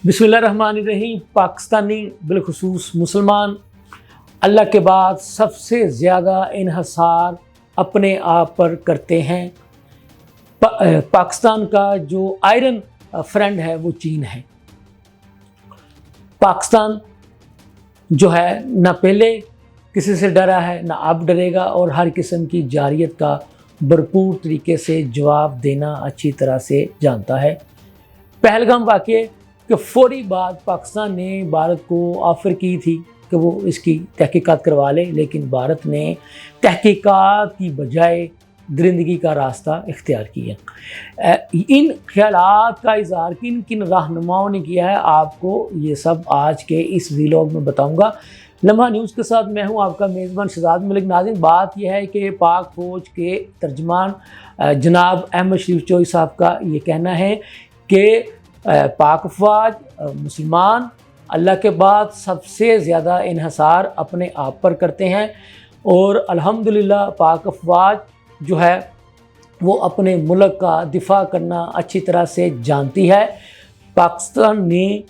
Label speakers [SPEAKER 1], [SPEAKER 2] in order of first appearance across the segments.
[SPEAKER 1] बिस्मिल्लाहिर्रहमानिर्रहीम। पाकिस्तानी बिलखुसूस मुसलमान अल्लाह के बाद सबसे ज़्यादा इन्हसार अपने आप पर करते हैं। पाकिस्तान का जो आयरन फ्रेंड है वो चीन है। पाकिस्तान जो है ना पहले किसी से डरा है ना अब डरेगा और हर किस्म की जारियत का भरपूर तरीके से जवाब देना अच्छी तरह से जानता है। पहलगाम वाक़ये के फौरी बाद पाकिस्तान ने भारत को ऑफ़र की थी कि वो इसकी तहकीकात करवा ले, लेकिन भारत ने तहकीकात की बजाय दरिंदगी का रास्ता इख्तियार किया। इन ख्यालात का इज़हार किन किन रहनुमाओं ने किया है, आपको ये सब आज के इस व्लॉग में बताऊंगा। लम्हा न्यूज़ के साथ मैं हूं आपका मेज़बान शहजाद मलिक। नाज़रीन, बात यह है कि पाक फ़ौज के तर्जमान जनाब अहमद शरीफ चौधरी साहब का ये कहना है कि पाक फ़ौज मुसलमान अल्लाह के बाद सबसे ज़्यादा इन्हसार अपने आप पर करते हैं और अल्हम्दुलिल्लाह पाक फ़ौज जो है वो अपने मुल्क का दिफा करना अच्छी तरह से जानती है। पाकिस्तान ने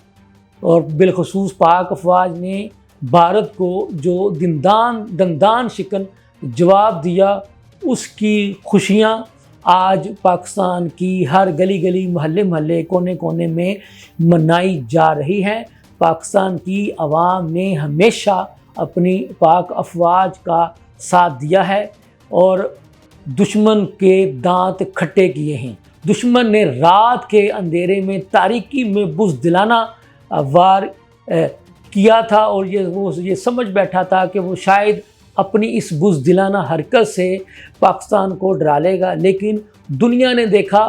[SPEAKER 1] और बिलखुसूस पाक फ़ौज ने भारत को जो दंदान शिकन जवाब दिया, उसकी खुशियाँ आज पाकिस्तान की हर गली गली मोहल्ले मोहल्ले कोने कोने में मनाई जा रही हैं। पाकिस्तान की आवाम ने हमेशा अपनी पाक अफवाज का साथ दिया है और दुश्मन के दांत खट्टे किए हैं। दुश्मन ने रात के अंधेरे में तारीकी में बुज़दिलाना वार किया था और वो ये समझ बैठा था कि वो शायद अपनी इस बुज़दिलाना हरकत से पाकिस्तान को डरा लेगा, लेकिन दुनिया ने देखा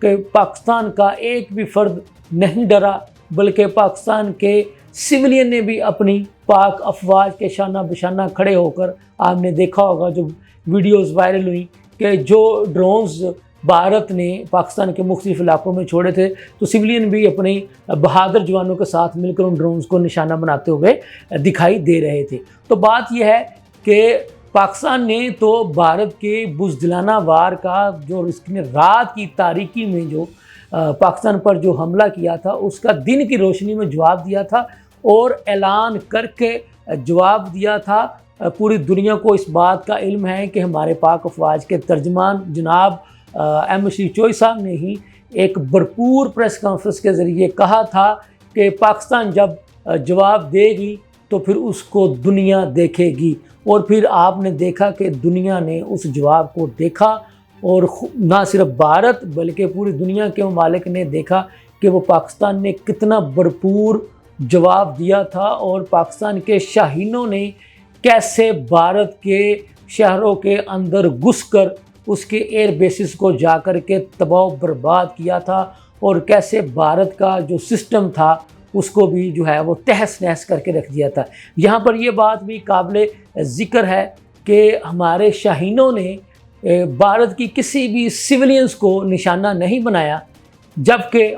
[SPEAKER 1] कि पाकिस्तान का एक भी फ़र्द नहीं डरा, बल्कि पाकिस्तान के सिविलियन ने भी अपनी पाक अफवाज के शाना बशाना खड़े होकर, आपने देखा होगा जो वीडियोज़ वायरल हुई कि जो ड्रोन्स भारत ने पाकिस्तान के मुख्तलिफ इलाकों में छोड़े थे, तो सिविलियन भी अपने बहादुर जवानों के साथ मिलकर उन ड्रोन्स को निशाना बनाते हुए दिखाई दे रहे थे। तो बात यह है कि पाकिस्तान ने तो भारत के बुज़दिलाना वार का जो इसने रात की तारीकी में जो पाकिस्तान पर जो हमला किया था, उसका दिन की रोशनी में जवाब दिया था और ऐलान करके जवाब दिया था। पूरी दुनिया को इस बात का इल्म है कि हमारे पाक अफवाज के तर्जमान जनाब अहमद शरीफ चौधरी साहब ने ही एक भरपूर प्रेस कॉन्फ्रेंस के ज़रिए कहा था कि पाकिस्तान जब जवाब देगी तो फिर उसको दुनिया देखेगी। और फिर आपने देखा कि दुनिया ने उस जवाब को देखा और ना सिर्फ भारत बल्कि पूरी दुनिया के ममालिक ने देखा कि वो पाकिस्तान ने कितना भरपूर जवाब दिया था और पाकिस्तान के शाहीनों ने कैसे भारत के शहरों के अंदर घुसकर उसके एयर बेसिस को जाकर के तबाह बर्बाद किया था और कैसे भारत का जो सिस्टम था उसको भी जो है वो तहस नहस करके रख दिया था। यहाँ पर ये बात भी काबिल ज़िक्र है कि हमारे शाहीनों ने भारत की किसी भी सिविलियंस को निशाना नहीं बनाया, जबकि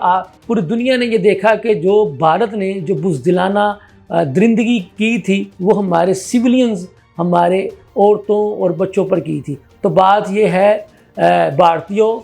[SPEAKER 1] पूरी दुनिया ने ये देखा कि जो भारत ने जो बुज़दिलाना दरिंदगी की थी वो हमारे सिविलियंस, हमारे औरतों और बच्चों पर की थी। तो बात ये है भारतीयों,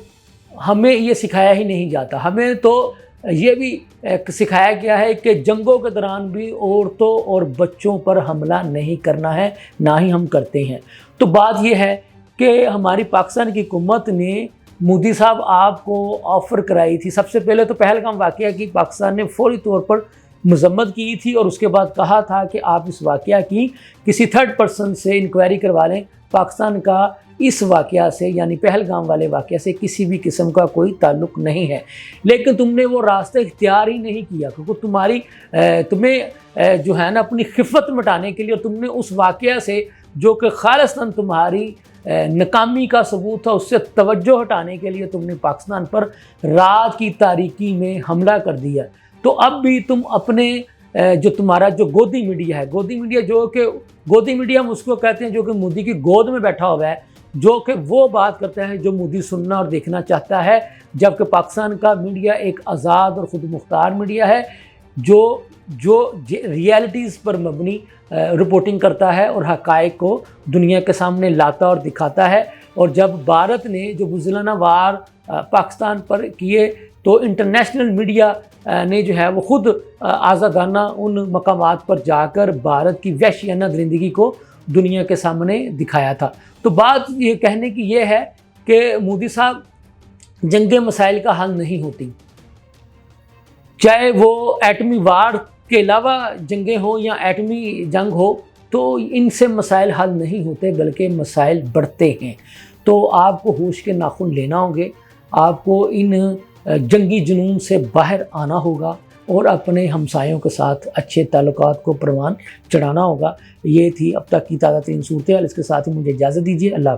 [SPEAKER 1] हमें ये सिखाया ही नहीं जाता। हमें तो ये भी सिखाया गया है कि जंगों के दौरान भी औरतों और बच्चों पर हमला नहीं करना है, ना ही हम करते हैं। तो बात ये है कि हमारी पाकिस्तान की हुकूमत ने मोदी साहब आपको ऑफ़र कराई थी। सबसे पहले तो पहलगाम वाक़या की पाकिस्तान ने फौरी तौर पर मज़म्मत की थी और उसके बाद कहा था कि आप इस वाक़या की किसी थर्ड पर्सन से इंक्वायरी करवा लें। पाकिस्तान का इस वाक़या से यानी पहलगाम वाले वाक़या से किसी भी किस्म का कोई ताल्लुक़ नहीं है, लेकिन तुमने वो रास्ता इख्तियार ही नहीं किया, क्योंकि तुम्हें जो है ना अपनी खिफ़त मिटाने के लिए तुमने उस वाक़या से जो कि खालिस्तन तुम्हारी नाकामी का सबूत था, उससे तवज्जो हटाने के लिए तुमने पाकिस्तान पर रात की तारीकी में हमला कर दिया। तो अब भी तुम अपने जो तुम्हारा जो गोदी मीडिया है, गोदी मीडिया हम उसको कहते हैं जो कि मोदी की गोद में बैठा हुआ है, जो कि वो बात करता है जो मोदी सुनना और देखना चाहता है, जबकि पाकिस्तान का मीडिया एक आज़ाद और ख़ुद मुख्तार मीडिया है जो रियलिटीज़ पर मबनी रिपोर्टिंग करता है और हक़ाइक़ को दुनिया के सामने लाता और दिखाता है। और जब भारत ने जो बुज़दिलाना वार पाकिस्तान पर किए تو انٹرنیشنل میڈیا نے جو ہے وہ خود آزادانہ ان مقامات پر جا کر بھارت کی وحشیانہ درندگی کو دنیا کے سامنے دکھایا تھا۔ تو بات یہ کہنے کی یہ ہے کہ مودی صاحب، جنگیں مسائل کا حل نہیں ہوتی، چاہے وہ ایٹمی وار کے علاوہ جنگیں ہوں یا ایٹمی جنگ ہو، تو ان سے مسائل حل نہیں ہوتے بلکہ مسائل بڑھتے ہیں۔ تو آپ کو ہوش کے ناخن لینا ہوں گے، آپ کو ان جنگی جنون سے باہر آنا ہوگا اور اپنے ہمسایوں کے ساتھ اچھے تعلقات کو پروان چڑھانا ہوگا۔ یہ تھی اب تک کی تازہ ترین صورتحال، اس کے ساتھ ہی مجھے اجازت دیجیے۔ اللہ حافظ۔